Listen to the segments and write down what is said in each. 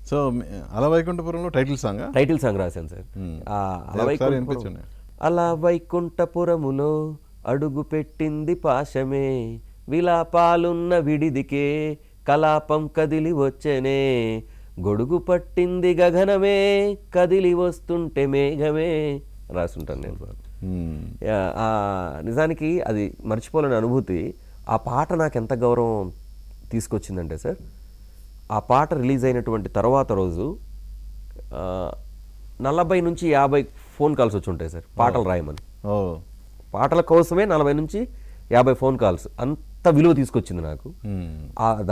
So అలా వైకుంఠపురంలో title song రాశాను sir. వినిపించండి. అలా వైకుంఠపురములో అడుగు పెట్టింది పాశమే, విలాపాలున్న విడిదికే కలాపం కదిలి వచ్చనే, గొడుగు పట్టింది గగనమే కదిలి వస్తుంటే మేఘమే రాసుంటాను నేను సార్. నిజానికి అది మర్చిపోలేని అనుభూతి. ఆ పాట నాకు ఎంత గౌరవం తీసుకొచ్చిందంటే సార్, ఆ పాట రిలీజ్ అయినటువంటి తర్వాత రోజు 40 నుంచి 50 ఫోన్ కాల్స్ వచ్చి ఉంటాయి సార్ పాటలు రాయమని. పాటల కోసమే 40 నుంచి 50 ఫోన్ కాల్స్. అంత విలువ తీసుకొచ్చింది నాకు.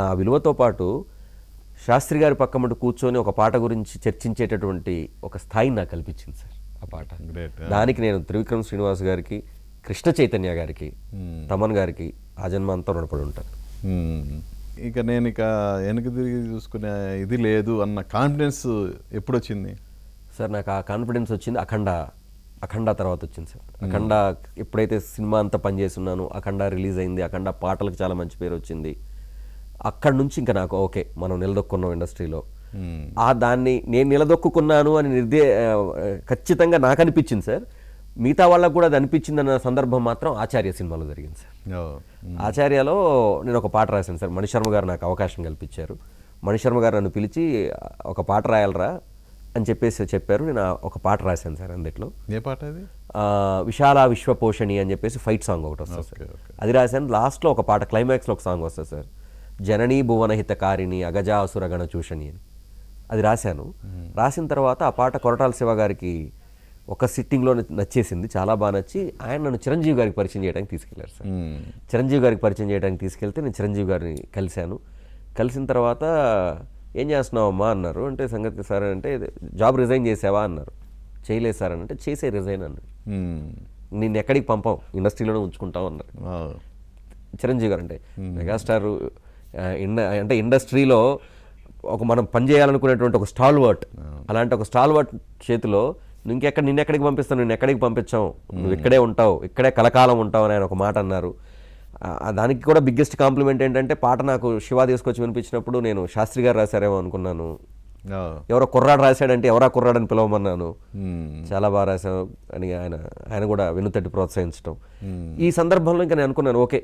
ఆ విలువతో పాటు శాస్త్రి గారి పక్కమట కూర్చొని ఒక పాట గురించి చర్చించేటటువంటి ఒక స్థాయిని నాకు కల్పించింది సార్ ఆ పాట. దానికి నేను త్రివిక్రమ్ శ్రీనివాస్ గారికి, కృష్ణ చైతన్య గారికి, తమన్ గారికి ఆ జన్మ అంతా రుణపడి ఉంటాను. ఇక నేను వెనక్కి తిరిగి చూసుకునే ఇది లేదు అన్న కాన్ఫిడెన్స్ ఎప్పుడు వచ్చింది సార్? నాకు ఆ కాన్ఫిడెన్స్ వచ్చింది అఖండ తర్వాత వచ్చింది సార్. అఖండ ఎప్పుడైతే సినిమా అంతా పనిచేస్తున్నాను, అఖండ రిలీజ్ అయింది, అఖండ పాటలకు చాలా మంచి పేరు వచ్చింది. అక్కడి నుంచి ఇంకా నాకు ఓకే మనం నిలదొక్కున్నాం ఇండస్ట్రీలో. దాన్ని నేను నిలదొక్కున్నాను అని ఖచ్చితంగా నాకు అనిపించింది సార్. మిగతా వాళ్ళకు కూడా అది అనిపించిందన్న సందర్భం మాత్రం ఆచార్య సినిమాలో జరిగింది సార్. ఆచార్యలో నేను ఒక పాట రాశాను సార్. మణిశర్మ గారు నాకు అవకాశం కల్పించారు. మణిశర్మ గారు నన్ను పిలిచి ఒక పాట రాయాలరా అని చెప్పారు. నేను ఒక పాట రాశాను సార్. అందులో ఏ పాట అది? విశాల విశ్వపోషణి అని చెప్పేసి ఫైట్ సాంగ్ ఒకటి వస్తుంది సార్. అది రాశాను. లాస్ట్లో ఒక పాట క్లైమాక్స్లో ఒక సాంగ్ వస్తుంది సార్, జననీ భువనహితకారిణి అగజాసుర గణ చూషణి అని. అది రాశాను. రాసిన తర్వాత ఆ పాట కొరటాల శివ గారికి ఒక సిట్టింగ్లో నచ్చేసింది, చాలా బాగా నచ్చి ఆయన నన్ను చిరంజీవి గారికి పరిచయం చేయడానికి తీసుకెళ్లారు సార్. చిరంజీవి గారికి పరిచయం చేయడానికి తీసుకెళ్తే నేను చిరంజీవి గారిని కలిశాను. కలిసిన తర్వాత ఏం చేస్తున్నావమ్మా అన్నారు. అంటే సంగతి సార్ అంటే జాబ్ రిజైన్ చేసావా అన్నారు. చేయలేదు సార్ అని అంటే చేసే రిజైన్ అన్నారు. నిన్ను ఎక్కడికి పంపాం, ఇండస్ట్రీలోనే ఉంచుకుంటాం అన్నారు చిరంజీవి గారు. అంటే మెగాస్టార్ అంటే ఇండస్ట్రీలో మనం పనిచేయాలనుకునేటువంటి ఒక స్టాల్ వర్ట్, అలాంటి ఒక స్టాల్ వర్ట్ చేతిలో నిన్నెక్కడికి పంపిస్తాను, నిన్ను ఎక్కడికి పంపించాం, నువ్వు ఇక్కడే ఉంటావు, ఇక్కడే కలకాలం ఉంటావు అని ఆయన ఒక మాట అన్నారు. దానికి కూడా బిగ్గెస్ట్ కాంప్లిమెంట్ ఏంటంటే పాట నాకు శివ తీసుకొచ్చి వినిపించినప్పుడు నేను శాస్త్రి గారు రాశారేమో అనుకున్నాను. ఎవరో కుర్రాడు రాశాడంటే ఎవరా కుర్రాడని పిలవమన్నాను. చాలా బాగా రాశాను అని ఆయన కూడా వెనుతట్టి ప్రోత్సహించడం. ఈ సందర్భంలో ఇంకా నేను అనుకున్నాను ఓకే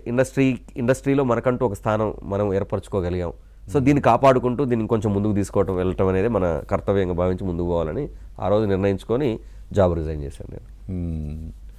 ఇండస్ట్రీలో మనకంటూ ఒక స్థానం మనం ఏర్పరచుకోగలిగాం. సో దీన్ని కాపాడుకుంటూ దీన్ని కొంచెం ముందుకు తీసుకోవటం వెళ్ళటం అనేది మన కర్తవ్యంగా భావించి ముందుకు పోవాలని ఆ రోజు నిర్ణయించుకొని జాబ్ రిజైన్ చేశాను నేను.